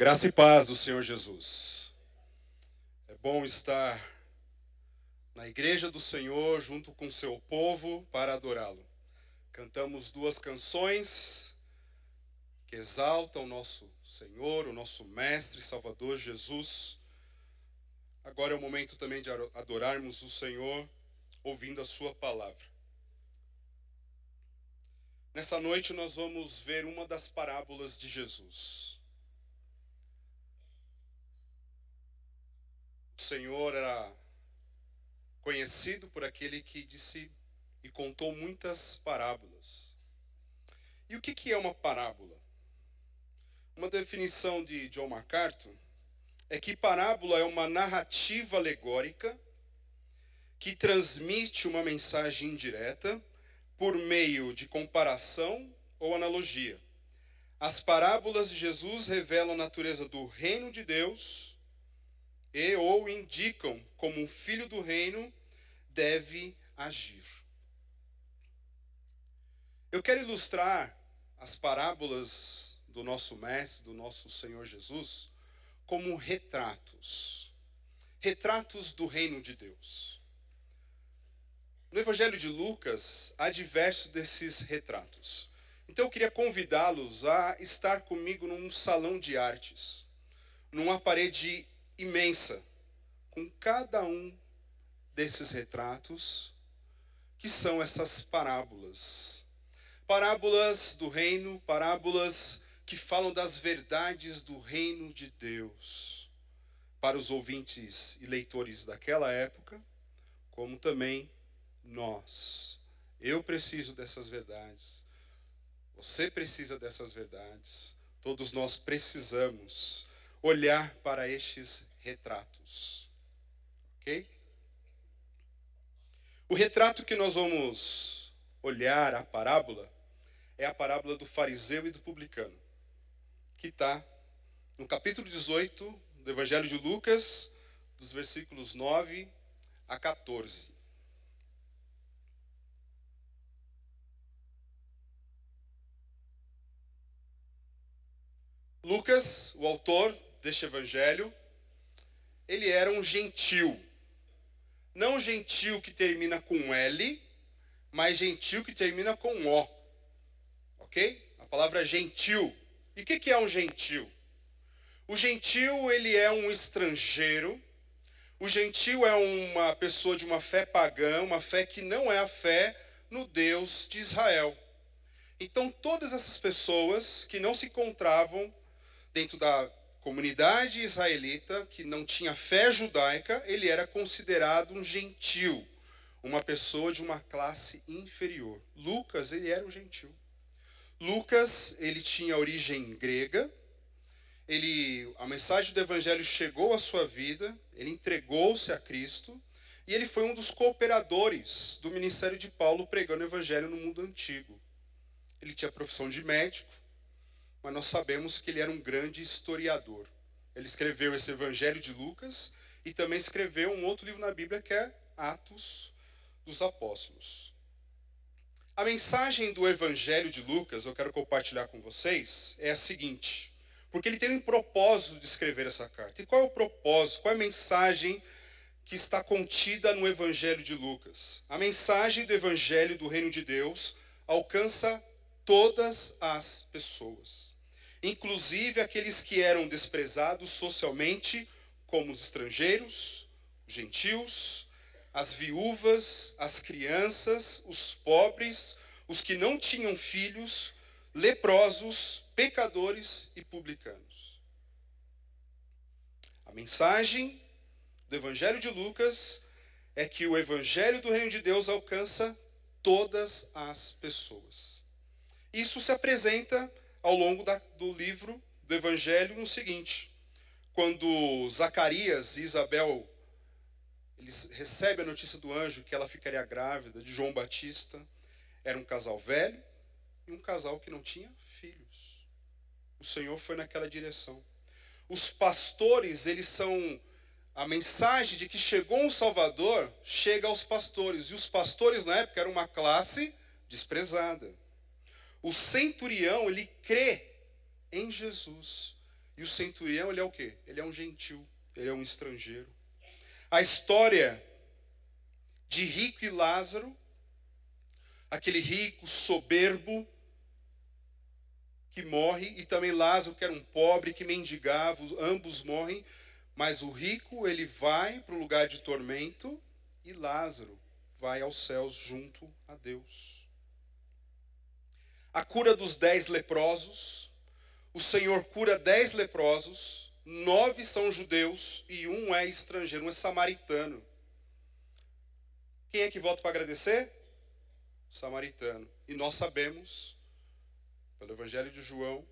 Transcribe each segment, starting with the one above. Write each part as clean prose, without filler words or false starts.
Graça e paz do Senhor Jesus. É bom estar na igreja do Senhor junto com o seu povo para adorá-lo. Cantamos duas canções que exaltam o nosso Senhor, o nosso Mestre, Salvador Jesus. Agora é o momento também de adorarmos o Senhor ouvindo a sua palavra. Nessa noite nós vamos ver uma das parábolas de Jesus. O Senhor era conhecido por aquele que disse e contou muitas parábolas. E o que é uma parábola? Uma definição de John MacArthur é que parábola é uma narrativa alegórica que transmite uma mensagem indireta por meio de comparação ou analogia. As parábolas de Jesus revelam a natureza do reino de Deus ou indicam como um filho do reino deve agir. Eu quero ilustrar as parábolas do nosso Mestre, do nosso Senhor Jesus, como retratos. Retratos do reino de Deus. No Evangelho de Lucas, há diversos desses retratos. Então eu queria convidá-los a estar comigo num salão de artes, numa parede imensa, com cada um desses retratos, que são essas parábolas. Parábolas do reino, parábolas que falam das verdades do reino de Deus, para os ouvintes e leitores daquela época, como também nós. Eu preciso dessas verdades, você precisa dessas verdades, todos nós precisamos olhar para estes retratos, ok? O retrato que nós vamos olhar, a parábola, é a parábola do fariseu e do publicano, que está no capítulo 18 do Evangelho de Lucas, dos versículos 9 a 14. Lucas, o autor deste evangelho, ele era um gentil. Não gentil que termina com L, mas gentil que termina com O. Ok? A palavra gentil. E o que é um gentil? O gentil, ele é um estrangeiro. O gentil é uma pessoa de uma fé pagã, uma fé que não é a fé no Deus de Israel. Então, todas essas pessoas que não se encontravam dentro da comunidade israelita, que não tinha fé judaica, ele era considerado um gentil, uma pessoa de uma classe inferior. Lucas, ele era um gentil. Lucas, ele tinha origem grega, a mensagem do evangelho chegou à sua vida, ele entregou-se a Cristo, e ele foi um dos cooperadores do ministério de Paulo pregando o evangelho no mundo antigo. Ele tinha a profissão de médico, mas nós sabemos que ele era um grande historiador. Ele escreveu esse Evangelho de Lucas e também escreveu um outro livro na Bíblia que é Atos dos Apóstolos. A mensagem do Evangelho de Lucas, eu quero compartilhar com vocês, é a seguinte, porque ele tem um propósito de escrever essa carta. E qual é o propósito, qual é a mensagem que está contida no Evangelho de Lucas? A mensagem do Evangelho do Reino de Deus alcança todas as pessoas, inclusive aqueles que eram desprezados socialmente, como os estrangeiros, os gentios, as viúvas, as crianças, os pobres, os que não tinham filhos, leprosos, pecadores e publicanos. A mensagem do Evangelho de Lucas é que o Evangelho do Reino de Deus alcança todas as pessoas. Isso se apresenta ao longo do livro do Evangelho no seguinte: quando Zacarias e Isabel eles recebem a notícia do anjo que ela ficaria grávida de João Batista, era um casal velho e um casal que não tinha filhos. O Senhor foi naquela direção. Os pastores, eles são a mensagem de que chegou um Salvador, chega aos pastores. E os pastores na época eram uma classe desprezada. O centurião, ele crê em Jesus E o centurião, ele é o quê? Ele é um gentil, ele é um estrangeiro. A história de rico e Lázaro, aquele rico soberbo que morre, e também Lázaro, que era um pobre, que mendigava, ambos morrem, mas o rico, ele vai para o lugar de tormento, e Lázaro vai aos céus junto a Deus. A cura dos 10 leprosos, o Senhor cura 10 leprosos, 9 são judeus e um é estrangeiro, um é samaritano. Quem é que volta para agradecer? O samaritano. E nós sabemos, pelo Evangelho de João,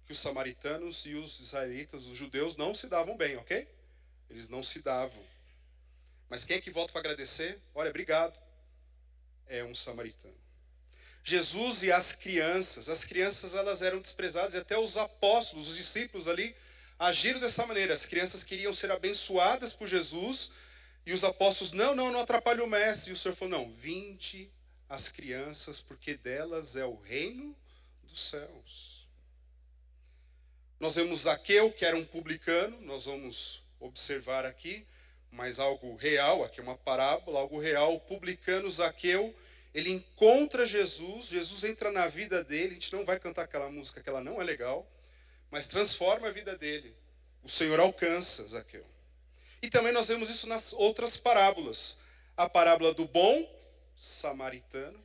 que os samaritanos e os israelitas, os judeus, não se davam bem, ok? Eles não se davam. Mas quem é que volta para agradecer? Olha, obrigado. É um samaritano. Jesus e as crianças elas eram desprezadas, e até os apóstolos, os discípulos ali, agiram dessa maneira. As crianças queriam ser abençoadas por Jesus, e os apóstolos, não atrapalhe o mestre. E o Senhor falou, não, vinde as crianças, porque delas é o reino dos céus. Nós vemos Zaqueu, que era um publicano, nós vamos observar aqui, mas algo real, aqui é uma parábola, algo real. O publicano Zaqueu, ele encontra Jesus, Jesus entra na vida dele, a gente não vai cantar aquela música que ela não é legal, mas transforma a vida dele. O Senhor alcança Zaqueu. E também nós vemos isso nas outras parábolas. A parábola do bom samaritano.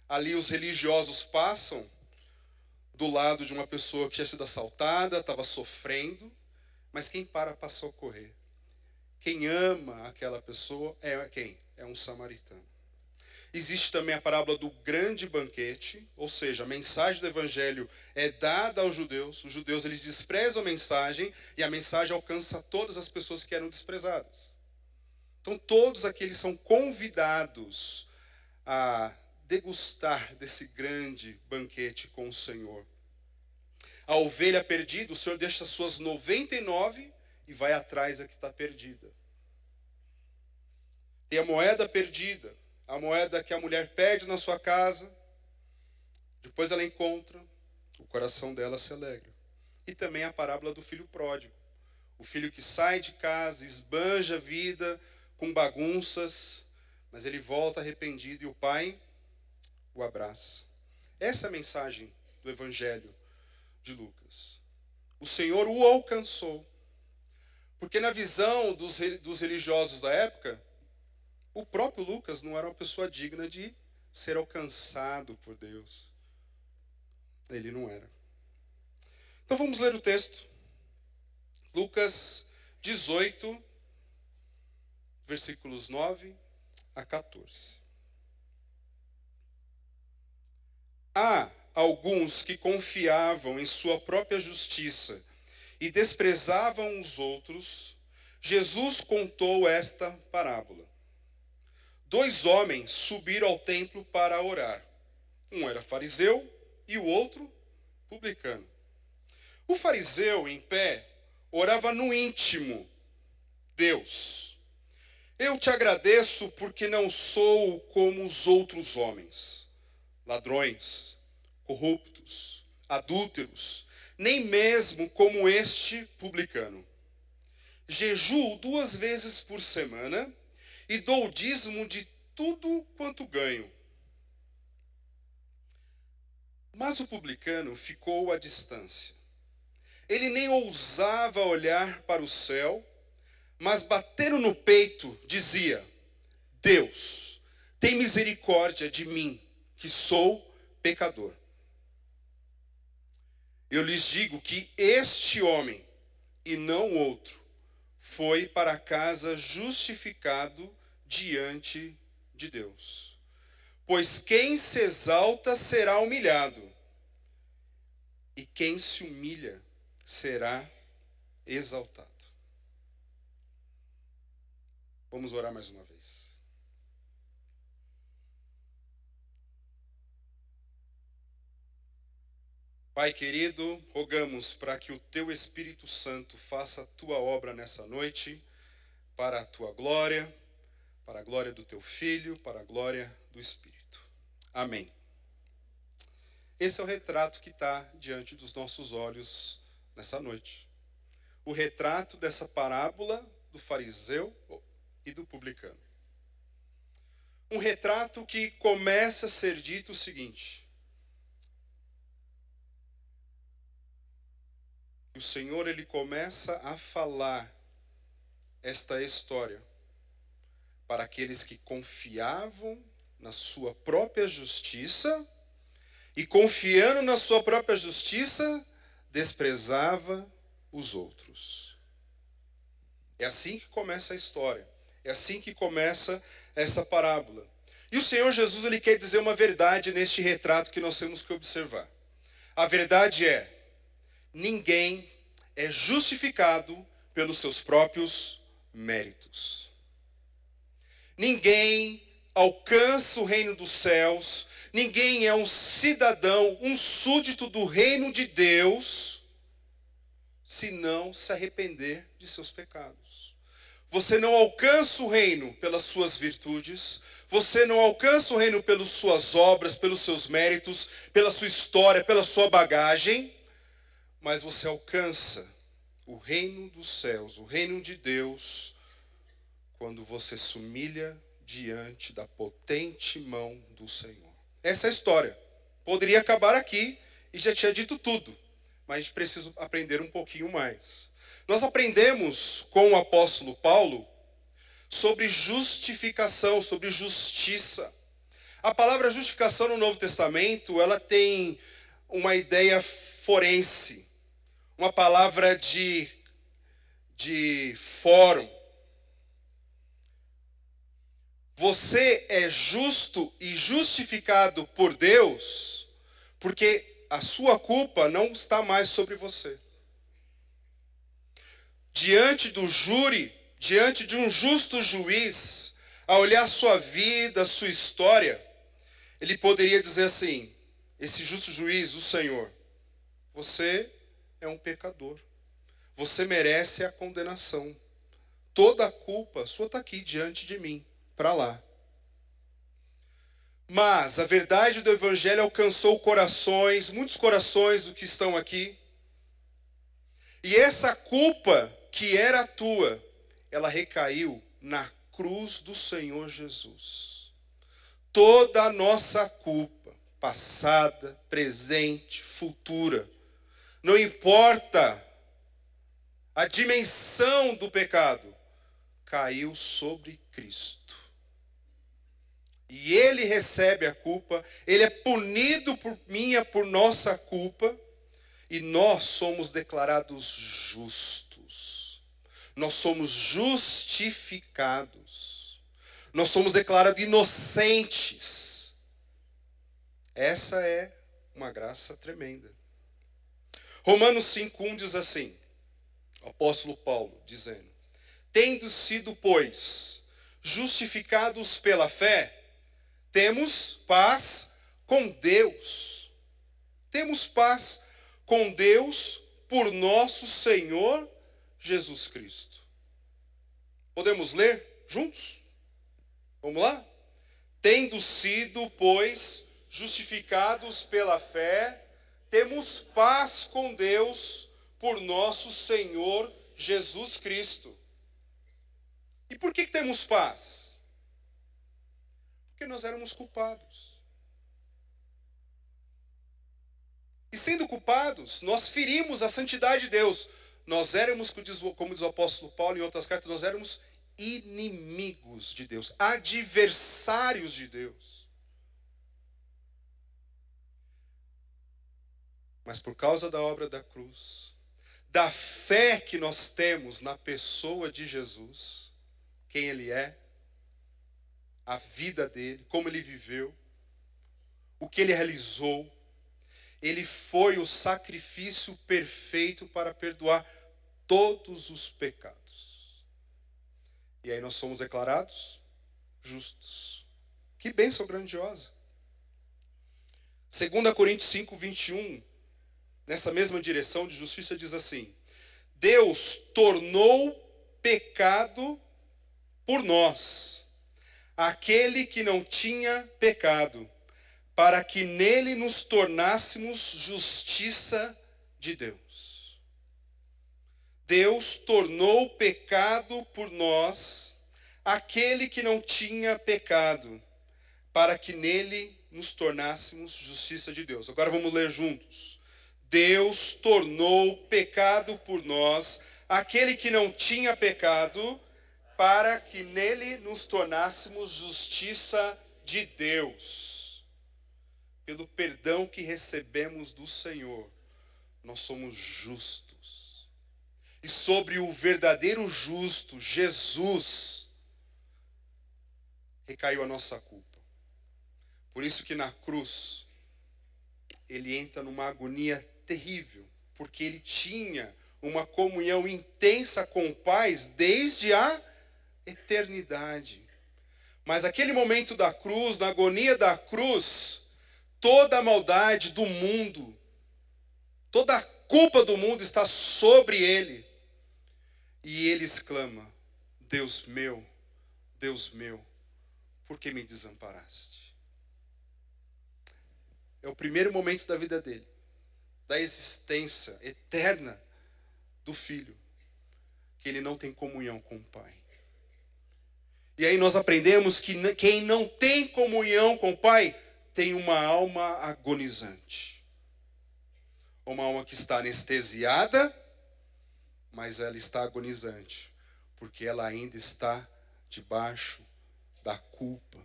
Ali os religiosos passam do lado de uma pessoa que tinha sido assaltada, estava sofrendo, mas quem para socorrer? Quem ama aquela pessoa é quem? É um samaritano. Existe também a parábola do grande banquete, ou seja, a mensagem do evangelho é dada aos judeus. Os judeus, eles desprezam a mensagem, e a mensagem alcança todas as pessoas que eram desprezadas. Então todos aqueles são convidados a degustar desse grande banquete com o Senhor. A ovelha perdida, o Senhor deixa as suas 99 e vai atrás da que está perdida. Tem a moeda perdida, a moeda que a mulher perde na sua casa, depois ela encontra, o coração dela se alegra. E também a parábola do filho pródigo. O filho que sai de casa, esbanja a vida com bagunças, mas ele volta arrependido e o pai o abraça. Essa é a mensagem do Evangelho de Lucas. O Senhor o alcançou. Porque na visão dos religiosos da época, o próprio Lucas não era uma pessoa digna de ser alcançado por Deus. Ele não era. Então vamos ler o texto. Lucas 18, versículos 9 a 14. Há alguns que confiavam em sua própria justiça e desprezavam os outros. Jesus contou esta parábola. 2 homens subiram ao templo para orar. Um era fariseu e o outro publicano. O fariseu, em pé, orava no íntimo: Deus, eu te agradeço porque não sou como os outros homens, ladrões, corruptos, adúlteros, nem mesmo como este publicano. Jejuo 2 vezes por semana e dou o dízimo de tudo quanto ganho. Mas o publicano ficou à distância. Ele nem ousava olhar para o céu, mas batendo no peito dizia: Deus, tem misericórdia de mim, que sou pecador. Eu lhes digo que este homem, e não outro, foi para casa justificado diante de Deus. Pois quem se exalta será humilhado, e quem se humilha será exaltado. Vamos orar mais uma vez. Pai querido, rogamos para que o Teu Espírito Santo faça a Tua obra nessa noite, para a Tua glória, para a glória do Teu Filho, para a glória do Espírito. Amém. Esse é o retrato que está diante dos nossos olhos nessa noite. o retrato dessa parábola do fariseu e do publicano. Um retrato que começa a ser dito o seguinte: o Senhor, ele começa a falar esta história para aqueles que confiavam na sua própria justiça e, confiando na sua própria justiça, desprezava os outros. É assim que começa a história. É assim que começa essa parábola. E o Senhor Jesus, ele quer dizer uma verdade neste retrato que nós temos que observar. A verdade é: ninguém é justificado pelos seus próprios méritos. Ninguém alcança o reino dos céus, ninguém é um cidadão, um súdito do reino de Deus, se não se arrepender de seus pecados. Você não alcança o reino pelas suas virtudes, você não alcança o reino pelas suas obras, pelos seus méritos, pela sua história, pela sua bagagem, mas você alcança o reino dos céus, o reino de Deus, quando você se humilha diante da potente mão do Senhor. Essa é a história. Poderia acabar aqui e já tinha dito tudo, mas a gente precisa aprender um pouquinho mais. Nós aprendemos com o apóstolo Paulo sobre justificação, sobre justiça. A palavra justificação no Novo Testamento, ela tem uma ideia forense, uma palavra de fórum. Você é justo e justificado por Deus porque a sua culpa não está mais sobre você. Diante do júri, diante de um justo juiz, a olhar a sua vida, a sua história, ele poderia dizer assim: esse justo juiz, o Senhor, você é um pecador. Você merece a condenação. Toda a culpa sua está aqui diante de mim, para lá. Mas a verdade do Evangelho alcançou corações, muitos corações do que estão aqui. E essa culpa que era tua, ela recaiu na cruz do Senhor Jesus. Toda a nossa culpa, passada, presente, futura, não importa a dimensão do pecado, caiu sobre Cristo. E Ele recebe a culpa, Ele é punido por minha, por nossa culpa, e nós somos declarados justos. Nós somos justificados. Nós somos declarados inocentes. Essa é uma graça tremenda. Romanos 5:1 diz assim, o apóstolo Paulo dizendo: tendo sido, pois, justificados pela fé, temos paz com Deus. Temos paz com Deus por nosso Senhor Jesus Cristo. Podemos ler juntos? Vamos lá? Tendo sido, pois, justificados pela fé, temos paz com Deus por nosso Senhor Jesus Cristo. E por que temos paz? Porque nós éramos culpados. E sendo culpados, nós ferimos a santidade de Deus. Nós éramos, como diz o apóstolo Paulo em outras cartas, nós éramos inimigos de Deus, adversários de Deus. Mas por causa da obra da cruz, da fé que nós temos na pessoa de Jesus, quem Ele é, a vida dele, como Ele viveu, o que Ele realizou, Ele foi o sacrifício perfeito para perdoar todos os pecados. E aí nós somos declarados justos. Que bênção grandiosa. 2 Coríntios 5:21, nessa mesma direção de justiça, diz assim: Deus tornou pecado por nós aquele que não tinha pecado, para que nele nos tornássemos justiça de Deus. Deus tornou pecado por nós aquele que não tinha pecado, para que nele nos tornássemos justiça de Deus. Agora vamos ler juntos. Deus tornou pecado por nós aquele que não tinha pecado, para que nele nos tornássemos justiça de Deus. Pelo perdão que recebemos do Senhor, nós somos justos. E sobre o verdadeiro justo, Jesus, recaiu a nossa culpa. Por isso que na cruz, ele entra numa agonia terrível, porque ele tinha uma comunhão intensa com o Pai desde a eternidade. Mas aquele momento da cruz, na agonia da cruz, toda a maldade do mundo, toda a culpa do mundo está sobre ele. E ele exclama: Deus meu, por que me desamparaste? É o primeiro momento da vida dele, da existência eterna do Filho, que ele não tem comunhão com o Pai. E aí nós aprendemos que quem não tem comunhão com o Pai tem uma alma agonizante. Uma alma que está anestesiada, mas ela está agonizante, porque ela ainda está debaixo da culpa.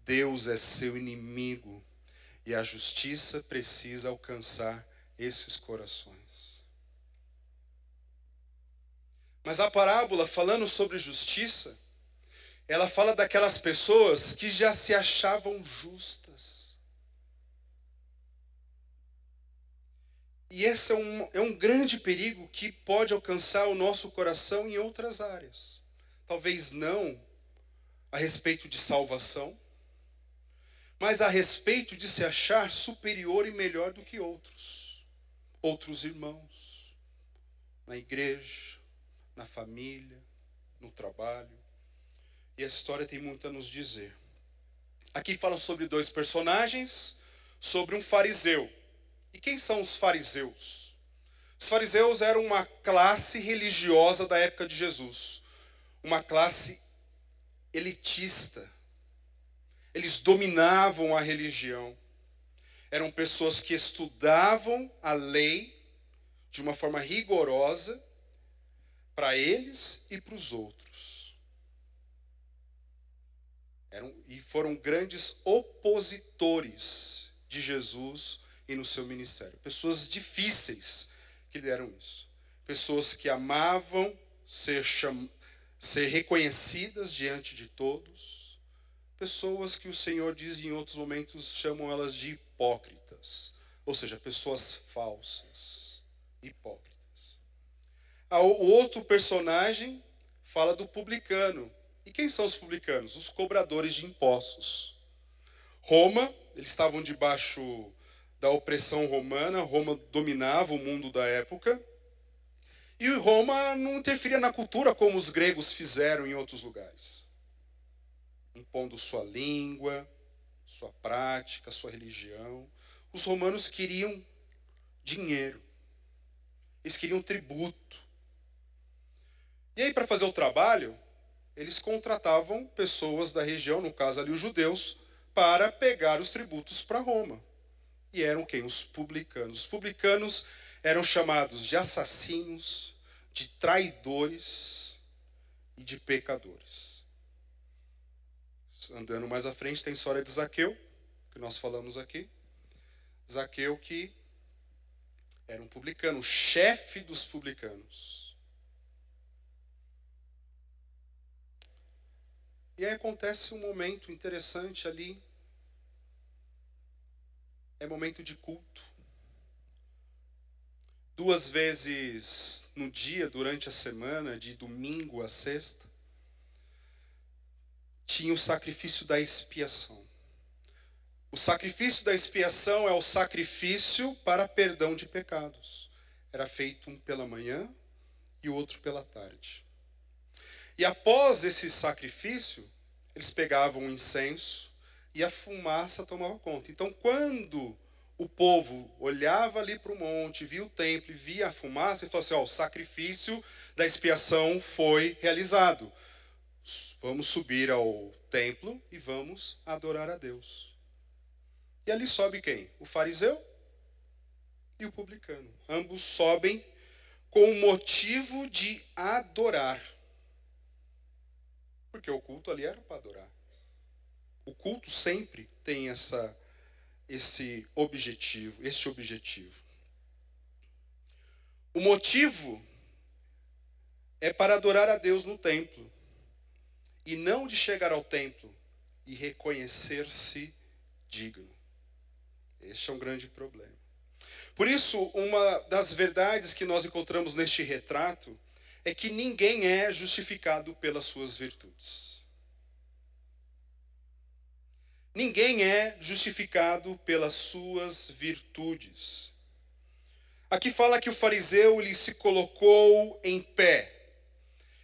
Deus é seu inimigo e a justiça precisa alcançar esses corações. Mas a parábola, falando sobre justiça, ela fala daquelas pessoas que já se achavam justas. E esse é um grande perigo que pode alcançar o nosso coração em outras áreas. Talvez não a respeito de salvação, mas a respeito de se achar superior e melhor do que outros irmãos, na igreja, na família, no trabalho. E a história tem muito a nos dizer. Aqui fala sobre dois personagens, sobre um fariseu. E quem são os fariseus? Os fariseus eram uma classe religiosa da época de Jesus, uma classe elitista. Eles dominavam a religião. Eram pessoas que estudavam a lei de uma forma rigorosa para eles e para os outros. E foram grandes opositores de Jesus e no seu ministério. Pessoas difíceis que deram isso. Pessoas que amavam ser reconhecidas diante de todos. Pessoas que o Senhor diz em outros momentos, chamam elas de hipócritas. Ou seja, pessoas falsas, hipócritas. O outro personagem fala do publicano. E quem são os publicanos? Os cobradores de impostos. Roma, eles estavam debaixo da opressão romana. Roma dominava o mundo da época. E Roma não interferia na cultura como os gregos fizeram em outros lugares, impondo sua língua, sua prática, sua religião. Os romanos queriam dinheiro. Eles queriam tributo. E aí, para fazer o trabalho, eles contratavam pessoas da região, no caso ali os judeus, para pegar os tributos para Roma. E eram quem? Os publicanos. Os publicanos eram chamados de assassinos, de traidores e de pecadores. Andando mais à frente tem a história de Zaqueu, que nós falamos aqui. Zaqueu que era um publicano, o chefe dos publicanos. E aí acontece um momento interessante ali. É momento de culto. 2 vezes no dia, durante a semana, de domingo a sexta, tinha o sacrifício da expiação. O sacrifício da expiação é o sacrifício para perdão de pecados. Era feito um pela manhã e o outro pela tarde. E após esse sacrifício, eles pegavam o incenso e a fumaça tomava conta. Então, quando o povo olhava ali para o monte, via o templo, via a fumaça e falava assim, ó, o sacrifício da expiação foi realizado. Vamos subir ao templo e vamos adorar a Deus. E ali sobe quem? O fariseu e o publicano. Ambos sobem com o motivo de adorar. Porque o culto ali era para adorar. O culto sempre tem esse objetivo. O motivo é para adorar a Deus no templo. E não de chegar ao templo e reconhecer-se digno. Este é um grande problema. Por isso, uma das verdades que nós encontramos neste retrato é que ninguém é justificado pelas suas virtudes. Ninguém é justificado pelas suas virtudes. Aqui fala que o fariseu ele se colocou em pé.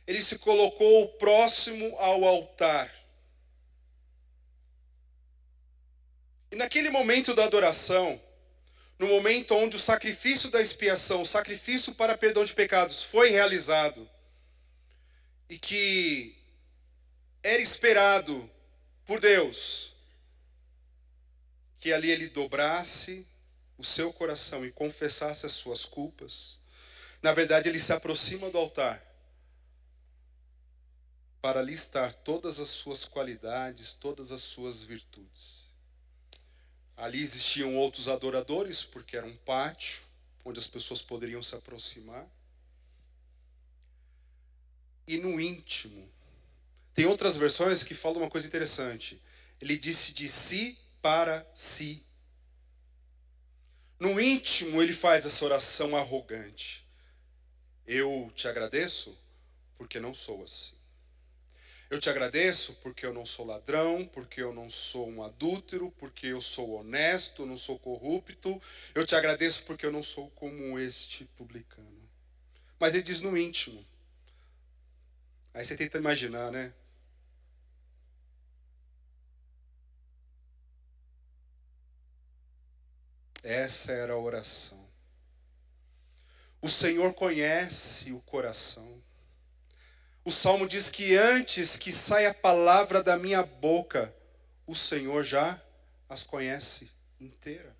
Ele se colocou próximo ao altar. E naquele momento da adoração, no momento onde o sacrifício da expiação, o sacrifício para perdão de pecados foi realizado, e que era esperado por Deus, que ali ele dobrasse o seu coração e confessasse as suas culpas, na verdade ele se aproxima do altar, para listar todas as suas qualidades, todas as suas virtudes. Ali existiam outros adoradores, porque era um pátio, onde as pessoas poderiam se aproximar. E no íntimo, tem outras versões que falam uma coisa interessante. Ele disse de si para si. No íntimo, ele faz essa oração arrogante. Eu te agradeço porque não sou assim. Eu te agradeço porque eu não sou ladrão, porque eu não sou um adúltero, porque eu sou honesto, não sou corrupto. Eu te agradeço porque eu não sou como este publicano. Mas ele diz no íntimo. Aí você tenta imaginar, né? Essa era a oração. O Senhor conhece o coração. O Salmo diz que antes que saia a palavra da minha boca, o Senhor já as conhece inteira.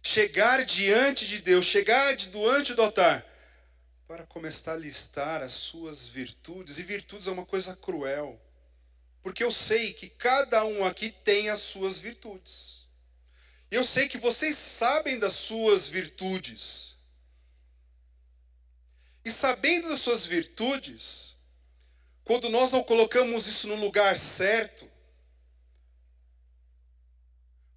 Chegar diante de Deus, chegar diante do altar, para começar a listar as suas virtudes. E virtudes é uma coisa cruel, porque eu sei que cada um aqui tem as suas virtudes. E eu sei que vocês sabem das suas virtudes. E sabendo das suas virtudes, quando nós não colocamos isso no lugar certo,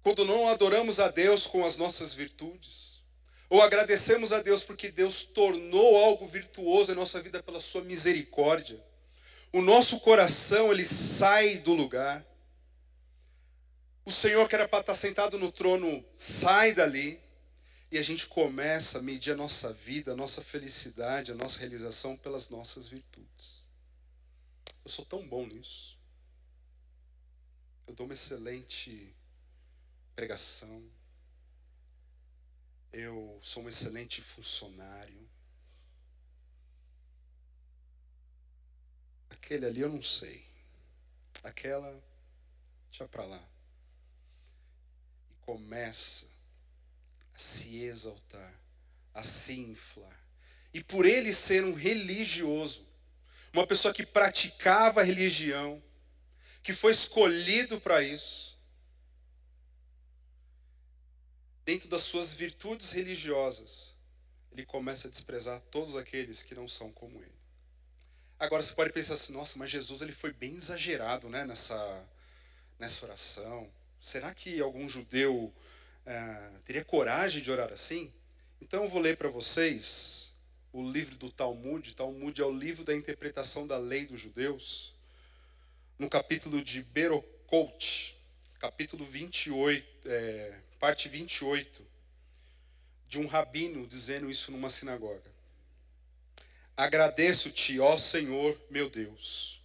quando não adoramos a Deus com as nossas virtudes, ou agradecemos a Deus porque Deus tornou algo virtuoso em nossa vida pela sua misericórdia, o nosso coração ele sai do lugar. O Senhor que era para estar sentado no trono sai dali. E a gente começa a medir a nossa vida, a nossa felicidade, a nossa realização pelas nossas virtudes. Eu sou tão bom nisso. Eu dou uma excelente pregação. Eu sou um excelente funcionário. Aquele ali eu não sei. Aquela, deixa pra lá. E começa a se exaltar, a se inflar. E por ele ser um religioso, uma pessoa que praticava a religião, que foi escolhido para isso, dentro das suas virtudes religiosas, ele começa a desprezar todos aqueles que não são como ele. Agora você pode pensar assim, nossa, mas Jesus ele foi bem exagerado, né, nessa oração. Será que algum judeu teria coragem de orar assim? Então eu vou ler para vocês o livro do Talmud. Talmud é o livro da interpretação da lei dos judeus. No capítulo de Berokot, capítulo 28, parte 28, de um rabino dizendo isso numa sinagoga. Agradeço-te, ó Senhor, meu Deus,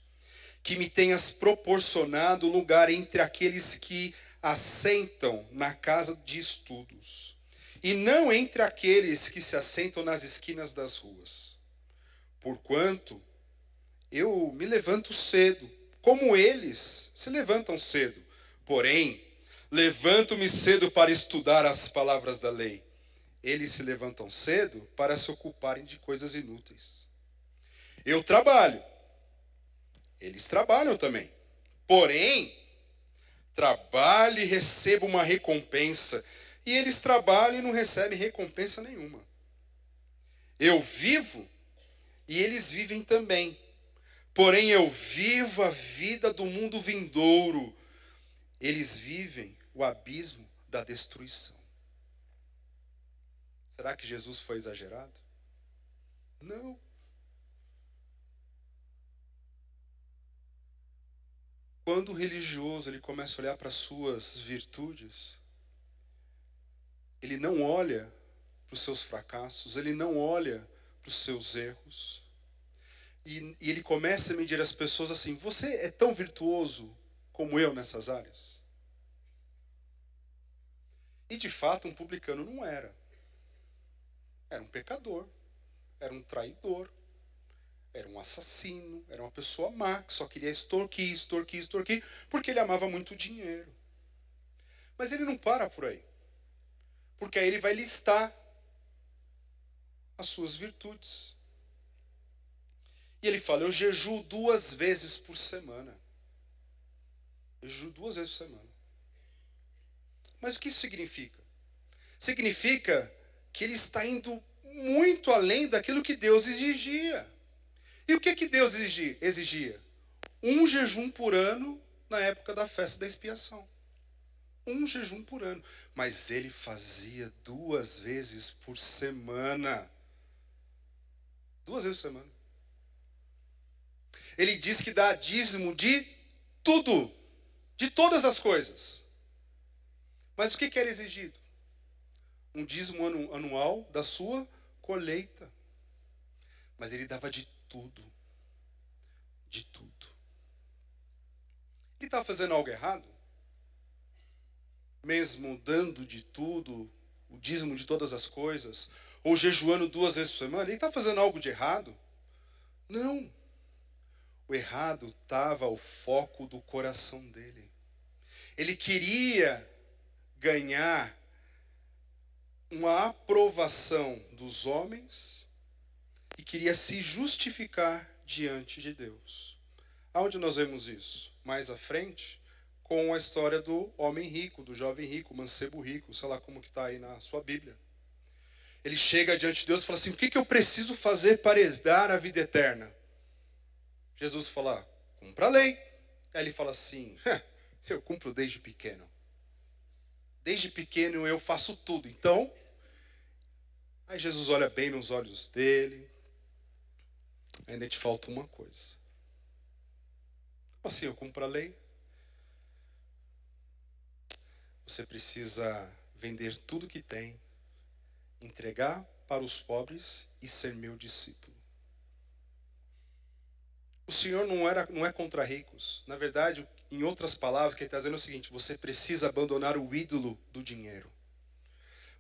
que me tenhas proporcionado lugar entre aqueles que assentam na casa de estudos, e não entre aqueles que se assentam nas esquinas das ruas. Porquanto eu me levanto cedo, como eles se levantam cedo. Porém, levanto-me cedo para estudar as palavras da lei. Eles se levantam cedo para se ocuparem de coisas inúteis. Eu trabalho, eles trabalham também. Porém, trabalho e recebo uma recompensa. E eles trabalham e não recebem recompensa nenhuma. Eu vivo e eles vivem também. Porém, eu vivo a vida do mundo vindouro. Eles vivem o abismo da destruição. Será que Jesus foi exagerado? Não. Quando o religioso ele começa a olhar para as suas virtudes, ele não olha para os seus fracassos, ele não olha para os seus erros. E ele começa a medir as pessoas assim: você é tão virtuoso como eu nessas áreas? E de fato um publicano não era. Era um pecador, era um traidor, era um assassino, era uma pessoa má, que só queria extorquir, porque ele amava muito dinheiro. Mas ele não para por aí. Porque aí ele vai listar as suas virtudes. E ele fala: eu jejuo 2 vezes por semana. Eu jejuo 2 vezes por semana. Mas o que isso significa? Significa que ele está indo muito além daquilo que Deus exigia. E o que Deus exigia? Um jejum por ano na época da festa da expiação. Um jejum por ano. Mas ele fazia 2 vezes por semana. 2 vezes por semana. Ele diz que dá dízimo de tudo. De todas as coisas. Mas o que era exigido? Um dízimo anual da sua colheita. Mas ele dava de tudo. De tudo. Ele estava fazendo algo errado? Mesmo dando de tudo, o dízimo de todas as coisas, ou jejuando 2 vezes por semana, ele está fazendo algo de errado? Não. O errado estava ao foco do coração dele. Ele queria ganhar uma aprovação dos homens e queria se justificar diante de Deus. Aonde nós vemos isso? Mais à frente, com a história do homem rico, do jovem rico, mancebo rico, sei lá como que está aí na sua Bíblia. Ele chega diante de Deus e fala assim: o que eu preciso fazer para herdar a vida eterna? Jesus fala: cumpra a lei. Aí ele fala assim: eu cumpro desde pequeno. Desde pequeno eu faço tudo. Então, aí Jesus olha bem nos olhos dele. Ainda te falta uma coisa. Como assim eu cumpro a lei? Você precisa vender tudo que tem, entregar para os pobres e ser meu discípulo. O Senhor não é contra ricos. Na verdade, em outras palavras, o que ele está dizendo é o seguinte: você precisa abandonar o ídolo do dinheiro.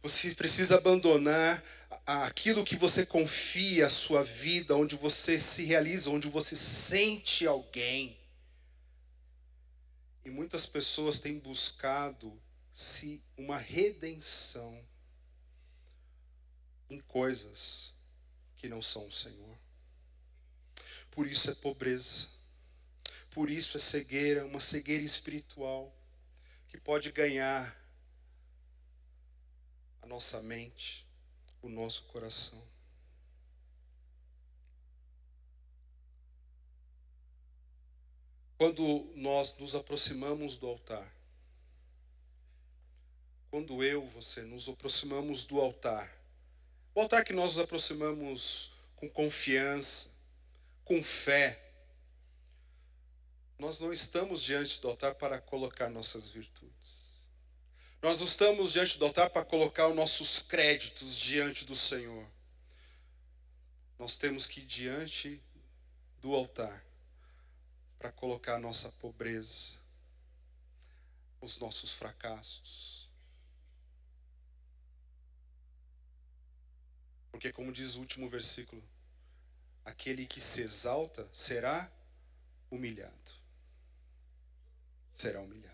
Você precisa abandonar aquilo que você confia a sua vida, onde você se realiza, onde você sente alguém. E muitas pessoas têm buscado uma redenção em coisas que não são o Senhor. Por isso é pobreza. Por isso é cegueira, uma cegueira espiritual que pode ganhar a nossa mente, o nosso coração. Quando nós nos aproximamos do altar, quando você nos aproximamos do altar, o altar que nós nos aproximamos com confiança, com fé, nós não estamos diante do altar para colocar nossas virtudes. Nós não estamos diante do altar para colocar os nossos créditos diante do Senhor. Nós temos que ir diante do altar para colocar a nossa pobreza, os nossos fracassos. Porque, como diz o último versículo, aquele que se exalta será humilhado. Será humilhado.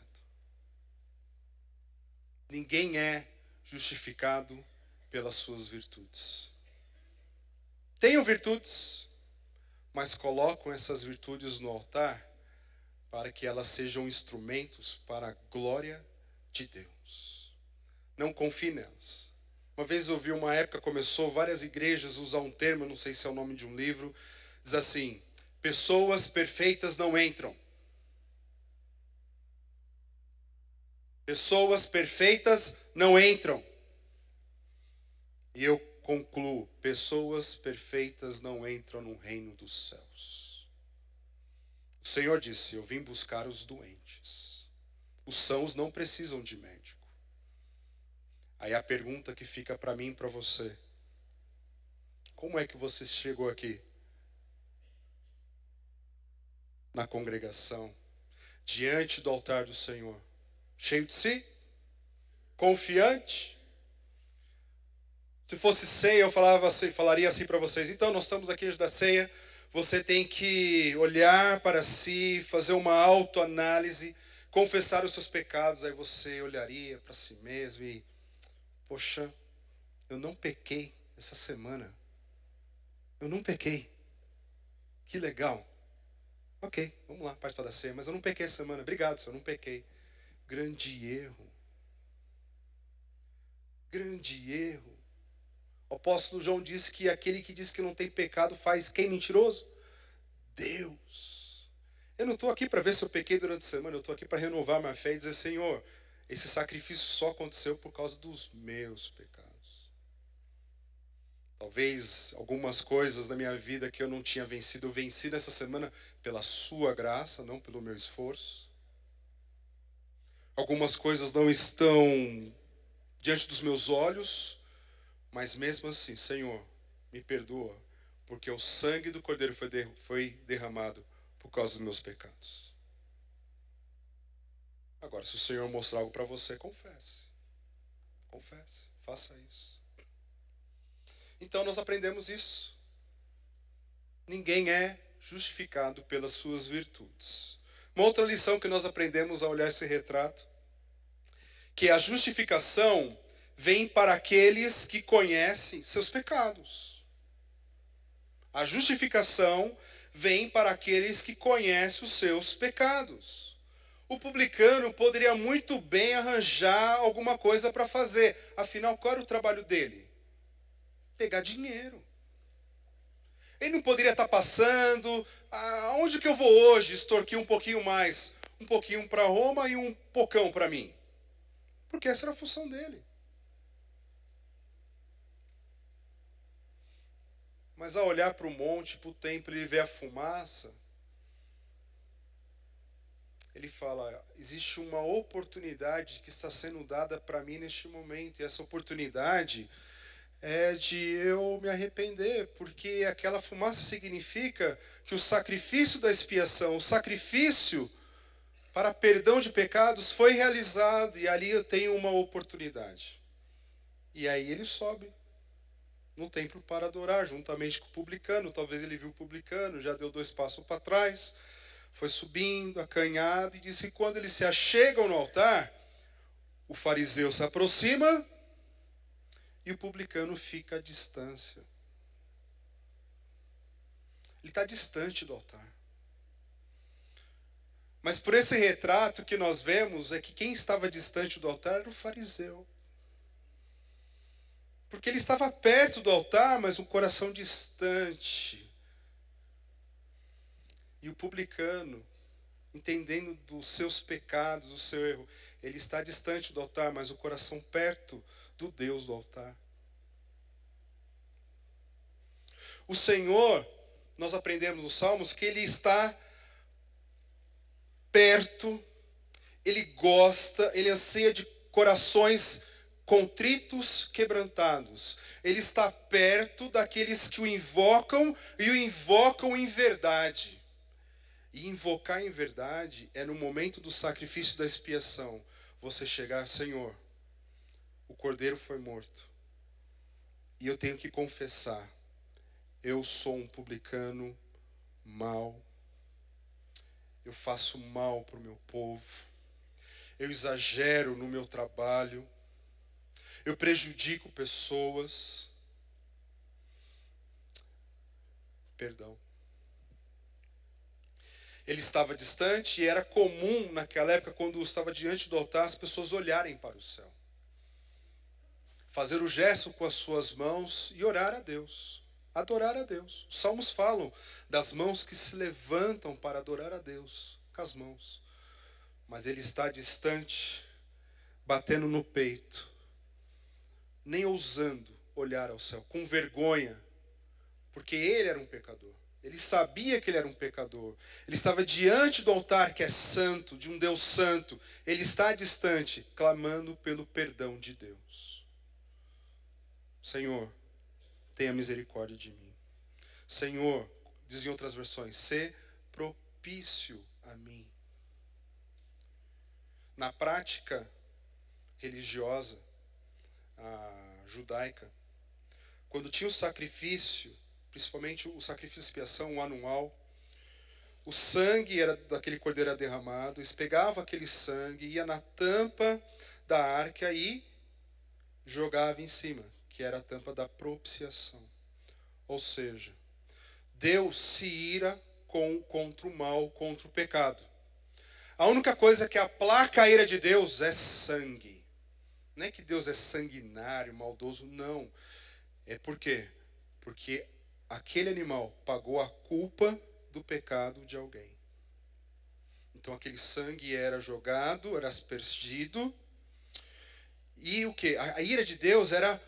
Ninguém é justificado pelas suas virtudes. Tenham virtudes, mas colocam essas virtudes no altar para que elas sejam instrumentos para a glória de Deus. Não confie nelas. Uma vez eu vi, uma época começou várias igrejas a usar um termo, não sei se é o nome de um livro, diz assim: pessoas perfeitas não entram. Pessoas perfeitas não entram. E eu concluo: pessoas perfeitas não entram no reino dos céus. O Senhor disse: eu vim buscar os doentes. Os sãos não precisam de médico. Aí a pergunta que fica para mim e para você: como é que você chegou aqui? Na congregação, diante do altar do Senhor, cheio de si? Confiante? Se fosse ceia, eu falaria assim para vocês: então, nós estamos aqui diante da ceia, você tem que olhar para si, fazer uma autoanálise, confessar os seus pecados. Aí você olharia para si mesmo e: poxa, eu não pequei essa semana. Eu não pequei. Que legal. Ok, vamos lá, participar da ceia. Mas eu não pequei essa semana. Obrigado, Senhor, eu não pequei. Grande erro. Grande erro. O apóstolo João disse que aquele que diz que não tem pecado faz quem mentiroso? Deus. Eu não estou aqui para ver se eu pequei durante a semana. Eu estou aqui para renovar minha fé e dizer: Senhor, esse sacrifício só aconteceu por causa dos meus pecados. Talvez algumas coisas na minha vida que eu não tinha vencido, eu venci nessa semana pela sua graça, não pelo meu esforço. Algumas coisas não estão diante dos meus olhos, mas mesmo assim, Senhor, me perdoa, porque o sangue do Cordeiro foi derramado por causa dos meus pecados. Agora, se o Senhor mostrar algo para você, confesse. Confesse, faça isso. Então nós aprendemos isso. Ninguém é justificado pelas suas virtudes. Uma outra lição que nós aprendemos ao olhar esse retrato, que a justificação vem para aqueles que conhecem seus pecados. A justificação vem para aqueles que conhecem os seus pecados. O publicano poderia muito bem arranjar alguma coisa para fazer. Afinal, qual era o trabalho dele? Pegar dinheiro. Ele não poderia estar passando: aonde que eu vou hoje extorquir um pouquinho mais? Um pouquinho para Roma e um pocão para mim. Porque essa era a função dele. Mas ao olhar para o monte, para o templo, ele vê a fumaça. Ele fala: existe uma oportunidade que está sendo dada para mim neste momento. E essa oportunidade é de eu me arrepender, porque aquela fumaça significa que o sacrifício da expiação, o sacrifício para perdão de pecados foi realizado, e ali eu tenho uma oportunidade. E aí ele sobe no templo para adorar, juntamente com o publicano. Talvez ele viu o publicano, já deu 2 passos para trás, foi subindo, acanhado, e disse que quando eles se achegam no altar, o fariseu se aproxima e o publicano fica à distância. Ele está distante do altar. Mas por esse retrato que nós vemos é que quem estava distante do altar era o fariseu. Porque ele estava perto do altar, mas um coração distante. E o publicano, entendendo dos seus pecados, do seu erro, ele está distante do altar, mas o coração perto do Deus do altar. O Senhor, nós aprendemos nos Salmos que Ele está perto, Ele gosta, Ele anseia de corações contritos, quebrantados. Ele está perto daqueles que o invocam e o invocam em verdade. E invocar em verdade é no momento do sacrifício da expiação, você chegar, Senhor, o cordeiro foi morto. E eu tenho que confessar, eu sou um publicano mau. Eu faço mal para o meu povo. Eu exagero no meu trabalho. Eu prejudico pessoas. Perdão. Ele estava distante e era comum naquela época, quando estava diante do altar, as pessoas olharem para o céu. Fazer o gesto com as suas mãos e orar a Deus. Adorar a Deus. Os salmos falam das mãos que se levantam para adorar a Deus com as mãos. Mas ele está distante, batendo no peito, nem ousando olhar ao céu, com vergonha, porque ele era um pecador. Ele sabia que ele era um pecador. Ele estava diante do altar que é santo, de um Deus santo. Ele está distante, clamando pelo perdão de Deus. Senhor, tenha misericórdia de mim. Senhor, diz em outras versões, sê propício a mim. Na prática religiosa, judaica, quando tinha o sacrifício, principalmente o sacrifício de expiação anual, o sangue daquele cordeiro era derramado, eles pegavam aquele sangue, ia na tampa da arca e jogava em cima, que era a tampa da propiciação. Ou seja, Deus se ira contra o mal, contra o pecado. A única coisa que aplaca a ira de Deus é sangue. Não é que Deus é sanguinário, maldoso, não. É por quê? Porque aquele animal pagou a culpa do pecado de alguém. Então aquele sangue era jogado, era aspergido. E o quê? A ira de Deus era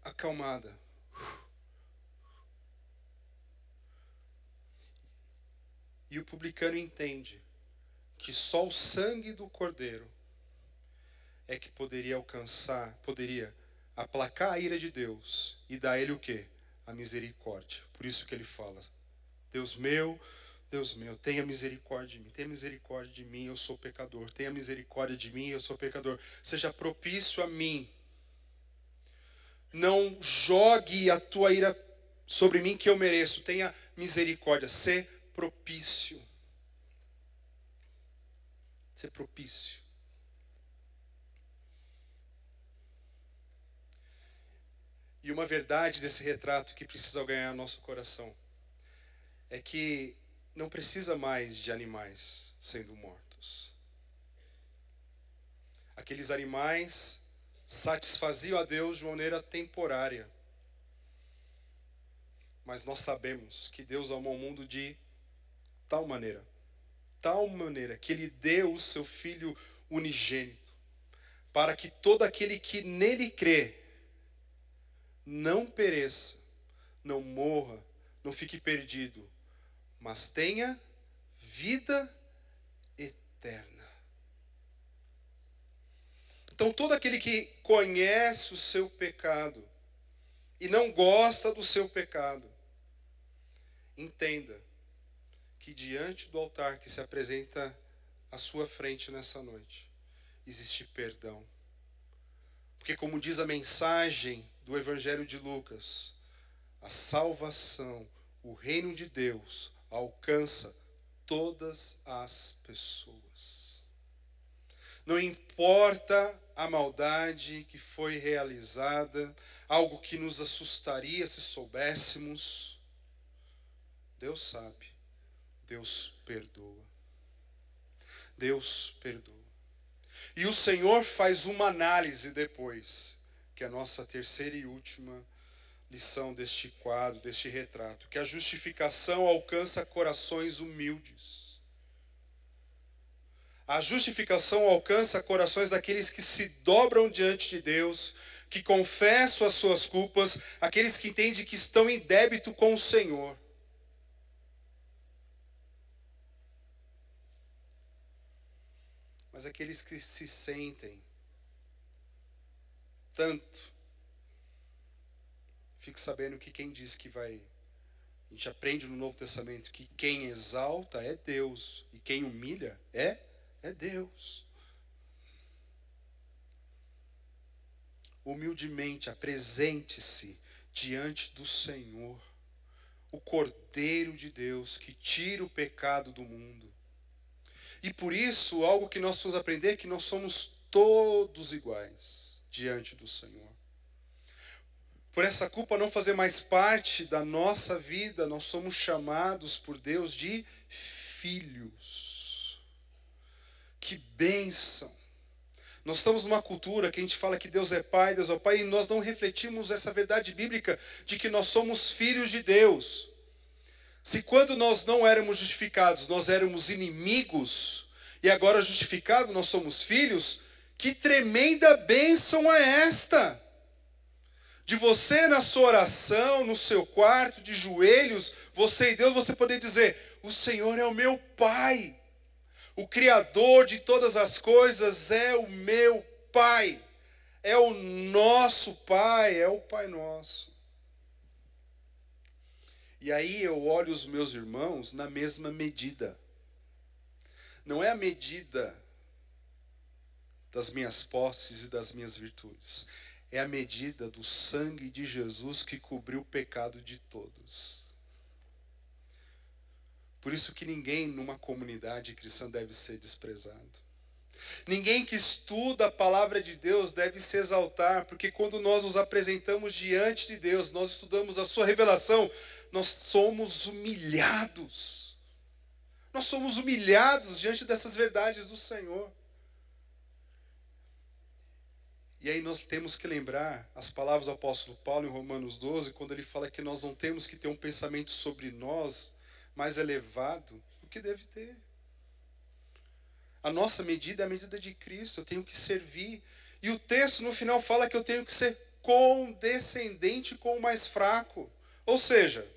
acalmada. E o publicano entende que só o sangue do cordeiro é que poderia aplacar a ira de Deus e dar a ele o quê? A misericórdia. Por isso que ele fala, Deus meu, tenha misericórdia de mim, tenha misericórdia de mim, eu sou pecador, tenha misericórdia de mim, eu sou pecador, seja propício a mim, não jogue a tua ira sobre mim que eu mereço, tenha misericórdia, ser propício. Ser propício. E uma verdade desse retrato que precisa ganhar nosso coração é que não precisa mais de animais sendo mortos. Aqueles animais satisfaziam a Deus de maneira temporária. Mas nós sabemos que Deus amou o mundo de tal maneira que Ele deu o seu Filho unigênito, para que todo aquele que nele crê não pereça, não morra, não fique perdido, mas tenha vida eterna. Então todo aquele que conhece o seu pecado e não gosta do seu pecado, entenda que diante do altar que se apresenta à sua frente nessa noite, existe perdão. Porque como diz a mensagem do Evangelho de Lucas, a salvação, o reino de Deus alcança todas as pessoas. Não importa a maldade que foi realizada, algo que nos assustaria se soubéssemos, Deus sabe. Deus perdoa. Deus perdoa. E o Senhor faz uma análise depois, que é a nossa terceira e última lição deste quadro, deste retrato, que a justificação alcança corações humildes. A justificação alcança corações daqueles que se dobram diante de Deus, que confessam as suas culpas, aqueles que entendem que estão em débito com o Senhor. Mas aqueles que se sentem tanto, fique sabendo que quem diz que vai... A gente aprende no Novo Testamento que quem exalta é Deus, e quem humilha é Deus. humildemente apresente-se diante do Senhor, o Cordeiro de Deus que tira o pecado do mundo. E por isso, algo que nós vamos aprender é que nós somos todos iguais diante do Senhor. Por essa culpa não fazer mais parte da nossa vida, nós somos chamados por Deus de filhos. Que bênção! Nós estamos numa cultura que a gente fala que Deus é Pai, e nós não refletimos essa verdade bíblica de que nós somos filhos de Deus. Se quando nós não éramos justificados, nós éramos inimigos, e agora justificados nós somos filhos, que tremenda bênção é esta! De você na sua oração, no seu quarto, de joelhos, você e Deus, você poder dizer, o Senhor é o meu Pai. O Criador de todas as coisas é o meu Pai. É o nosso Pai, é o Pai nosso. E aí eu olho os meus irmãos na mesma medida. Não é a medida das minhas posses e das minhas virtudes. É a medida do sangue de Jesus que cobriu o pecado de todos. Por isso que ninguém numa comunidade cristã deve ser desprezado. Ninguém que estuda a palavra de Deus deve se exaltar, porque quando nós nos apresentamos diante de Deus, nós estudamos a sua revelação, nós somos humilhados. Nós somos humilhados diante dessas verdades do Senhor. E aí nós temos que lembrar as palavras do apóstolo Paulo em Romanos 12, quando ele fala que nós não temos que ter um pensamento sobre nós mais elevado do que deve ter. A nossa medida é a medida de Cristo, eu tenho que servir. E o texto no final fala que eu tenho que ser condescendente com o mais fraco. Ou seja,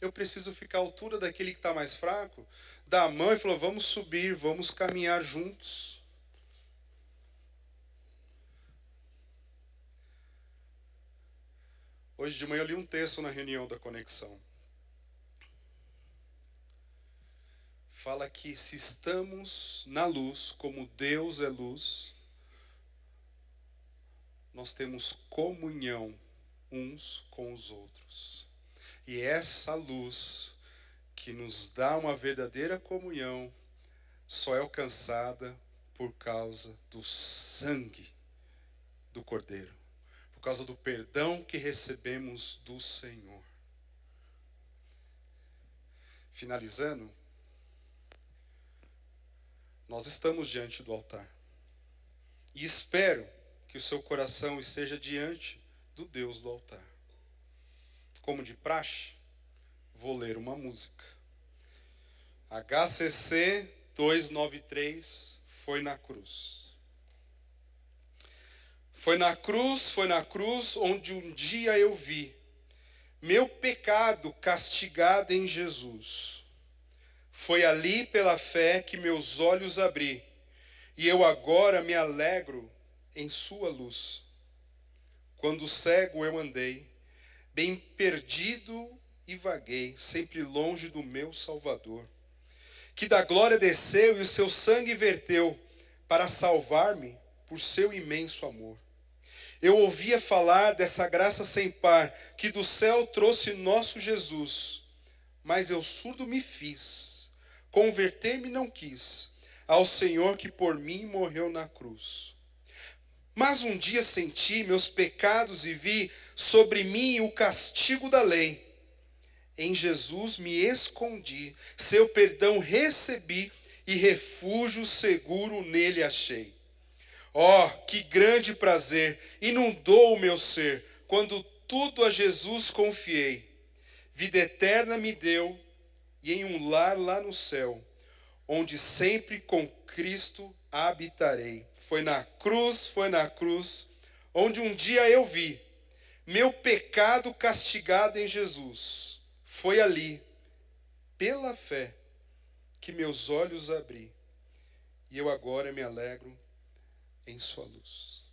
eu preciso ficar à altura daquele que está mais fraco, dar a mão e falar, vamos subir, vamos caminhar juntos. Hoje de manhã eu li um texto na reunião da Conexão. Fala que se estamos na luz, como Deus é luz, nós temos comunhão uns com os outros. E essa luz que nos dá uma verdadeira comunhão só é alcançada por causa do sangue do Cordeiro. Por causa do perdão que recebemos do Senhor. Finalizando, nós estamos diante do altar. E espero que o seu coração esteja diante do Deus do altar. Como de praxe, vou ler uma música. HCC 293, Foi na Cruz. Foi na cruz onde um dia eu vi meu pecado castigado em Jesus. Foi ali pela fé que meus olhos abri, e eu agora me alegro em sua luz. Quando cego eu andei, bem perdido e vaguei, sempre longe do meu Salvador, que da glória desceu e o seu sangue verteu para salvar-me por seu imenso amor. Eu ouvia falar dessa graça sem par, que do céu trouxe nosso Jesus. Mas eu surdo me fiz, converter-me não quis, ao Senhor que por mim morreu na cruz. Mas um dia senti meus pecados e vi sobre mim o castigo da lei. Em Jesus me escondi, seu perdão recebi, e refúgio seguro nele achei. Oh, que grande prazer inundou o meu ser, quando tudo a Jesus confiei. Vida eterna me deu, e em um lar lá no céu, onde sempre com Cristo habitarei. Foi na cruz, onde um dia eu vi meu pecado castigado em Jesus. Foi ali, pela fé, que meus olhos abri, e eu agora me alegro em sua luz.